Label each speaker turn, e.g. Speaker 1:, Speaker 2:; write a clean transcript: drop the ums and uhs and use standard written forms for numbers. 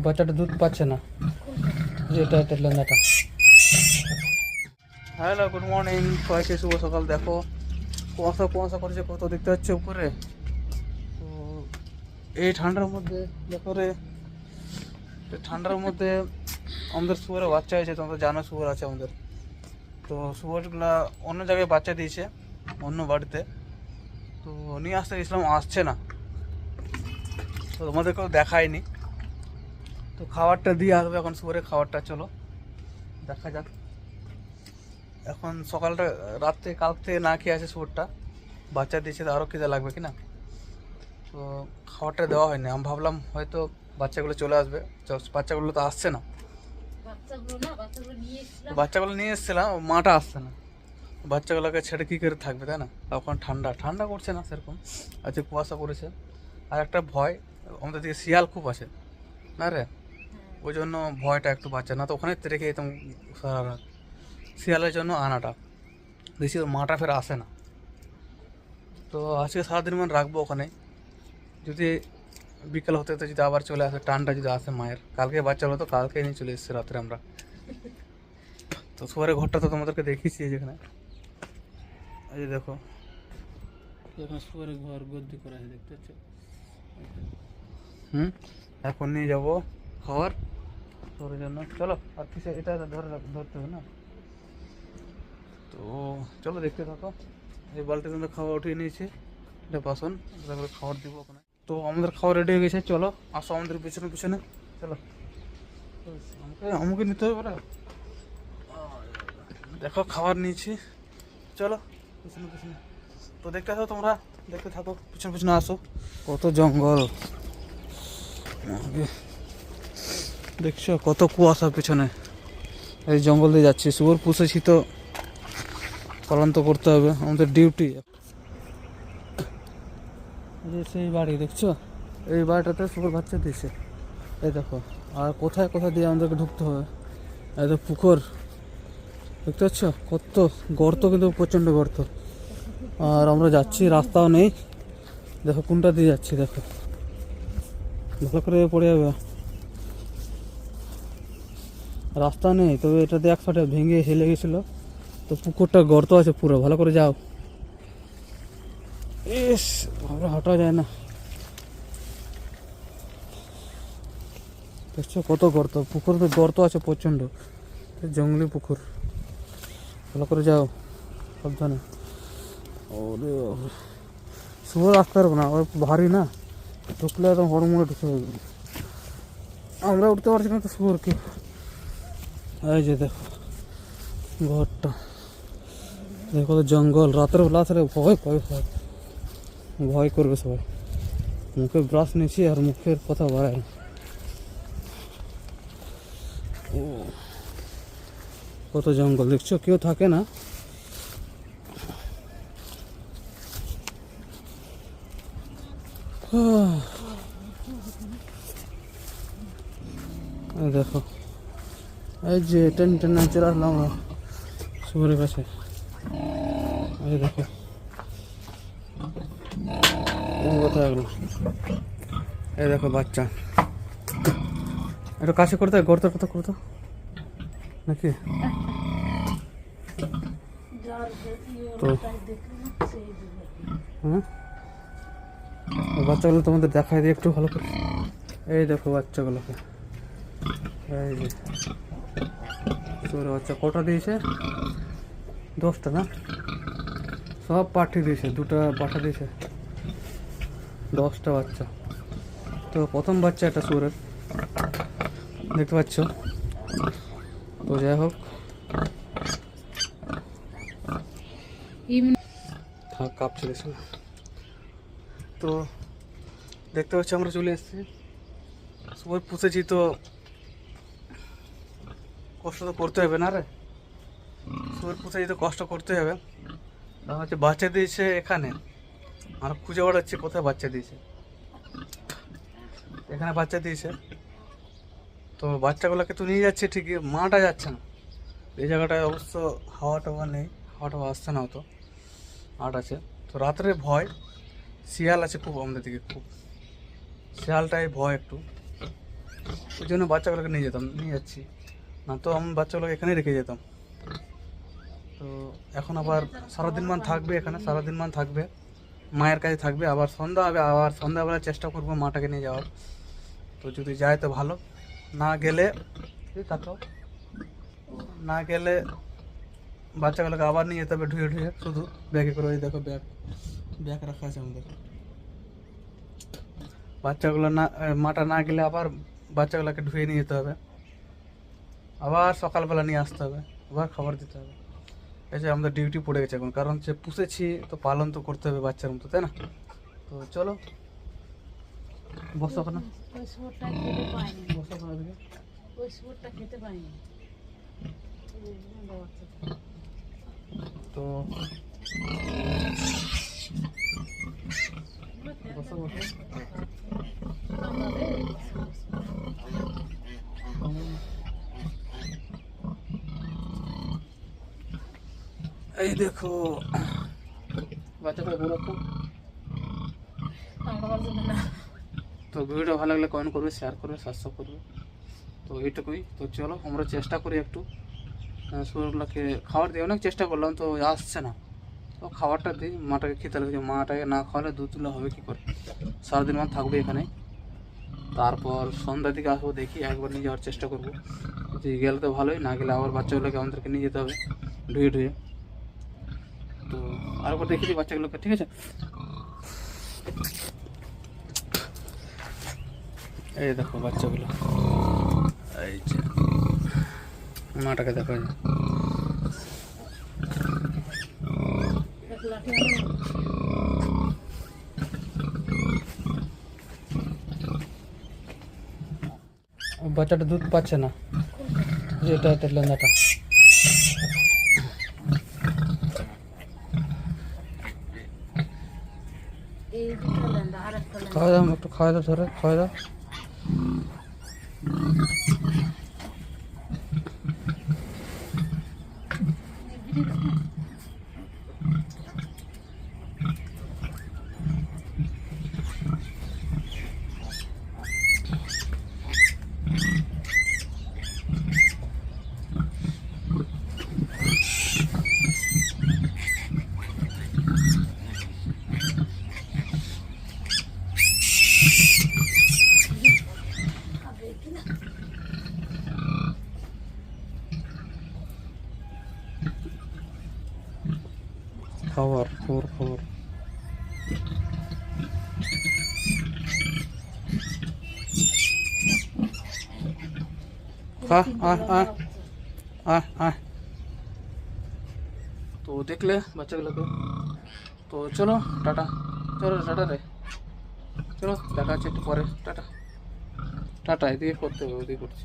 Speaker 1: বাচ্চাটা দুধ পাচ্ছে না, যেটা এটা লেন্দাটা। হ্যালো, গুড মর্নিং সবাইকে, শুভ সকাল। দেখো কুয়াশা কুয়াশা করছে কত, দেখতে পাচ্ছ উপরে। তো এই ঠান্ডার মধ্যে দেখো রে, ঠান্ডার মধ্যে আমাদের শুয়োরের বাচ্চা হয়েছে। তোমরা জানো শুয়োর আছে আমাদের। তো শুয়োরগুলা অন্য জায়গায় বাচ্চা দিয়েছে, অন্য বাড়িতে। তো নিয়ে আসতে গেছিলাম, আসছে না। তো তোমাদেরকেও দেখায়নি। তো খাবারটা দিয়ে আসবে এখন শুয়োরের খাবারটা, চলো দেখা যাক। এখন সকালটা রাত্রে কাল থেকে না খেয়ে আছে শুয়োরটা, বাচ্চা দিয়েছে, তো আরও খিদে লাগবে কি না। তো খাবারটা দেওয়া হয়নি। আমি ভাবলাম হয়তো বাচ্চাগুলো চলে আসবে, বাচ্চাগুলো তো আসছে না। বাচ্চাগুলো নিয়ে এসেছিলাম, মাটা আসছে না। বাচ্চাগুলোকে ছেড়ে কী করে থাকবে, তাই না? এখন ঠান্ডা ঠান্ডা করছে না সেরকম, আজকে কুয়াশা করেছে। আর একটা ভয়, আমাদের দিকে শিয়াল খুব আছে না রে, ওই জন্য ভয়টা একটু বাচ্চা না তো ওখানে রেখে যেতাম সারা রাত। শিয়ালের জন্য আনাটা দেখছি, মাটা ফের আসে না। তো আজকে সারাদিন মানে রাখবো ওখানে, যদি বিকেল হতে হতে যদি আবার চলে আসে, টানটা যদি আসে মায়ের। কালকে বাচ্চা হলো তো কালকে নিয়ে চলে এসেছে রাত্রে আমরা। তো শুয়ারের ঘরটা তো তোমাদেরকে দেখিয়েছি যেখানে, এই যে দেখো এখানে শুয়ারের ঘর গদ্দি করা আছে, দেখতে পাচ্ছ। এখন নিয়ে যাবো খাবার শুয়ারের জন্য। চলো, আর কিসে এটা ধরতে হবে না। তো চলো দেখতে থাকো। এই বালতির মধ্যে খাবার উঠিয়ে নিয়েছি, এটা বাসন, তারপরে খাবার দিব ওখানে। তো আমাদের খাবার রেডি হয়ে গেছে, চলো আসো আমাদের পিছনে পিছনে, চলো। আমাকে আমাকে নিতে হবে না, দেখো খাবার নিয়েছি, চলো পিছনে পিছনে। তো দেখতে থাকো তোমরা, দেখতে থাকো, পিছনে পিছনে আসো। কত জঙ্গল দেখছো, কত কুয়াশা পিছনে। এই জঙ্গল দিয়ে যাচ্ছি, শুয়োর পুষেছি তো পালন তো করতে হবে, আমাদের ডিউটি। সেই বাড়ি দেখছো, এই বাড়িটাতে শুয়োর বাচ্চা দিয়েছে, এই দেখো। আর কোথায় কোথায় দিয়ে আমাদেরকে ঢুকতে হবে, এই তো পুকুর দেখতে পাচ্ছ, কত গর্ত, কিন্তু প্রচণ্ড গর্ত। আর আমরা যাচ্ছি, রাস্তাও নেই, দেখো কোনটা দিয়ে যাচ্ছি, দেখো ভালো করে পড়ে যাবে, রাস্তা নেই। তবে এটা দিয়ে একসাথে ভেঙে হেলে গেছিলো, তো পুকুরটা গর্ত আছে পুরো, ভালো করে যাও। ইস, ভালো হাঁটা যায় না, দেখছো কত গর্ত, পুকুর তো গর্ত আছে প্রচণ্ড, জঙ্গলি পুকুর, ভালো করে যাও সাবধানে। ওরে শুয়োর আসতে পারবো না, ওর ভারী না, ঢুকলে একদম হরমোনে ঢুকে যাবে। আমরা উঠতে পারছি না তো শুয়োর কি। এই যে দেখো ঘরটা, দেখো জঙ্গল, রাতের বেলা আসলে ভয় ভয় ভয় ভয় করবে সবাই। মুখে ব্রাশ নিয়েছি আর মুখের কথা বাড়ায় না। ও কত জঙ্গল দেখছো, কেউ থাকে না। দেখো এই যে টেন টেন চলে আসলাম আমরা শুয়োরের কাছে। এই দেখো কোথায় গেল, এই দেখো বাচ্চা। একটু কাছে করতে, গর্তের কথা করতো নাকি। তো হ্যাঁ, বাচ্চাগুলো তোমাদের দেখাই দিই একটু ভালো করে। এই দেখো বাচ্চাগুলোকে, এই যে শুয়োরের বাচ্চা কটা দিয়েছে, 10টা না, সব পাঠি দিয়েছে, 2টা পাঠা দিয়েছে, 10টা বাচ্চা। তো প্রথম বাচ্চা একটা শুয়োরের, দেখতে পাচ্ছ। তো যাই হোক, কাঁপছে দেখছো। তো দেখতে পাচ্ছি আমরা চলে এসেছি, শুয়োর পুষেছি তো কষ্ট তো করতে হবে না রে, শুয়োর পুষেছি তো কষ্ট করতে হবে। হচ্ছে বাচ্চা দিয়েছে এখানে, আমরা খুঁজে বেড়াচ্ছি কোথায় বাচ্চা দিয়েছে, এখানে বাচ্চা দিয়েছে। তো বাচ্চাগুলোকে তো নিয়ে যাচ্ছে ঠিকই, মাটা যাচ্ছে না। এই জায়গাটায় অবশ্য হাওয়া টাওয়া নেই, হাওয়া টাওয়া আসছে না, তো আট আছে। তো রাত্রে ভয়, শিয়াল আছে খুব আমাদের দিকে, খুব শিয়ালটাই ভয় একটু। ওই জন্য বাচ্চাগুলোকে নিয়ে যাচ্ছি, না তো আমি বাচ্চাগুলোকে এখানেই রেখে যেতাম। তো এখন আবার সারাদিন মান থাকবে এখানে, সারাদিন মান থাকবে, মায়ের কাছে থাকবে। আবার সন্ধ্যা হবে, আবার সন্ধ্যাবেলা চেষ্টা করবো মাটাকে নিয়ে যাওয়ার। তো যদি যায় তো ভালো, না গেলে থাকো, না গেলে বাচ্চাগুলোকে আবার নিয়ে যেতে হবে ধুয়ে ধুয়ে, শুধু ব্যাগে করে। ওই দেখো ব্যাগ রাখা আছে আমাদের। বাচ্চাগুলো না, মাটা না গেলে আবার বাচ্চাগুলোকে ধুয়ে নিয়ে যেতে হবে, আবার সকালবেলা নিয়ে আসতে হবে, আবার খাবার দিতে হবে। এই যে আমাদের ডিউটি পড়ে গেছে এখন, কারণ যে পুষেছি তো পালন তো করতে হবে বাচ্চার মতো, তাই না? তো চলো বসো ওখানে,
Speaker 2: ওই শুয়োরটা খেতে পাইনি,
Speaker 1: বসো ওখানে দিকে।
Speaker 2: ওই শুয়োরটা খেতে পাইনি।
Speaker 1: তো বসো বসো। এই দেখো বাচ্চাটা বড় তো। তো ভিডিওটা ভালো লাগলে কমেন্ট করবে, শেয়ার করবে, সাবস্ক্রাইব করবে। তো এইটুকুই। তো চলো আমরা চেষ্টা করি একটু শুয়োরগুলোকে খাবার দিই, অনেক চেষ্টা করলাম তো আসছে না। তো খাবারটা দিই, মাটাকে খেতে লাগছে, মাটাকে না খাওয়ালে দুধ তুলে হবে কী করে? সারাদিন মান থাকবে এখানে, তারপর সন্ধ্যার দিকে আসবো, দেখি একবার নিয়ে যাওয়ার চেষ্টা করবো। যদি গেলে তো ভালোই, না গেলে আবার বাচ্চাগুলোকে আমাদেরকে নিয়ে যেতে হবে ধুয়ে ধুয়ে। তো আরেকবার দেখে দিই বাচ্চাগুলোকে, ঠিক আছে? এই দেখো বাচ্চাগুলো, এই যে মাটাকে দেখো, এই যে। বাচ্চাটা দুধ পাচ্ছে না, যেটা এটা লেন্দাটা।
Speaker 2: এই দুটো লেন্দা, আর একটা লেন্দা।
Speaker 1: খাওয়া দাও একটু, খাওয়া দাও, ধরে খাওয়া দাও। খাবার খবর খবর খা, আয় আয় আয় আয়। তো দেখলে বাচ্চাগুলোকে। তো চলো টাটা, চলো টাটা রে, চলো দেখা হচ্ছে একটু পরে। টাটা টাটা, এদিকে করতে হবে, ওদিকে করছি।